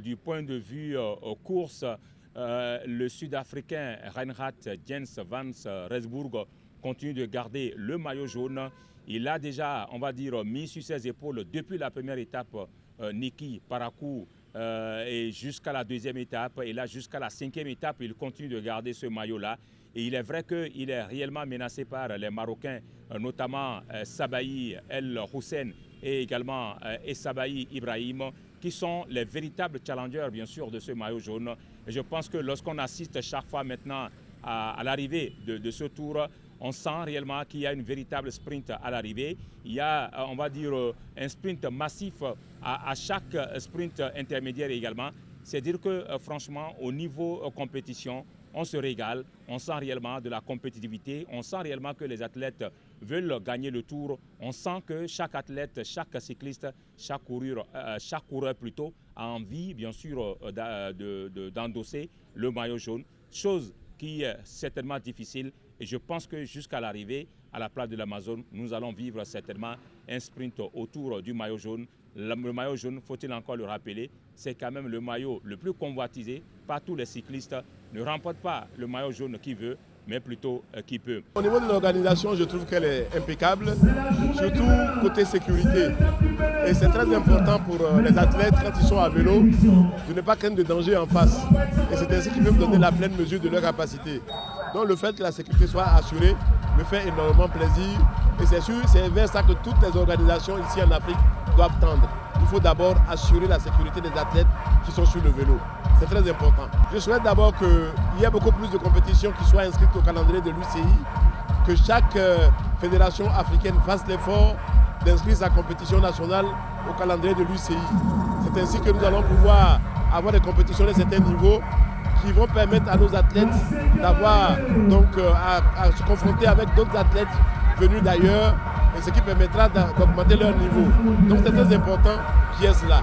Du point de vue course, le Sud-Africain Reinhard Jens van Rensburg continue de garder le maillot jaune. Il a déjà, on va dire, mis sur ses épaules depuis la première étape Niki Parakou et jusqu'à la deuxième étape. Et là, jusqu'à la cinquième étape, il continue de garder ce maillot-là. Et il est vrai qu'il est réellement menacé par les Marocains, notamment Sabahi El Hussein et également Essabahi Ibrahim, qui sont les véritables challengers, bien sûr, de ce maillot jaune. Et je pense que lorsqu'on assiste chaque fois maintenant à l'arrivée de ce tour, on sent réellement qu'il y a une véritable sprint à l'arrivée. Il y a, on va dire, un sprint massif à chaque sprint intermédiaire également. C'est dire que, franchement, au niveau compétition, on se régale, on sent réellement de la compétitivité, on sent réellement que les athlètes veulent gagner le tour. On sent que chaque athlète, chaque cycliste, chaque coureur plutôt, a envie, bien sûr, d'endosser le maillot jaune. Chose qui est certainement difficile. Et je pense que jusqu'à l'arrivée à la place de l'Amazone, nous allons vivre certainement un sprint autour du maillot jaune. Le maillot jaune, faut-il encore le rappeler, c'est quand même le maillot le plus convoitisé par tous les cyclistes. Ne remporte pas le maillot jaune qui veut, mais plutôt qui peut. Au niveau de l'organisation, je trouve qu'elle est impeccable, surtout côté sécurité. Et c'est très important pour les athlètes, quand ils sont à vélo, de ne pas craindre de danger en face. Et c'est ainsi qu'ils peuvent donner la pleine mesure de leur capacité. Donc le fait que la sécurité soit assurée me fait énormément plaisir. Et c'est sûr, c'est vers ça que toutes les organisations ici en Afrique doivent tendre. Il faut d'abord assurer la sécurité des athlètes qui sont sur le vélo. C'est très important. Je souhaite d'abord qu'il y ait beaucoup plus de compétitions qui soient inscrites au calendrier de l'UCI, que chaque fédération africaine fasse l'effort d'inscrire sa compétition nationale au calendrier de l'UCI. C'est ainsi que nous allons pouvoir avoir des compétitions de certains niveaux qui vont permettre à nos athlètes d'avoir donc à se confronter avec d'autres athlètes venus d'ailleurs, et ce qui permettra d'augmenter leur niveau. Donc c'est très important qu'il y ait cela.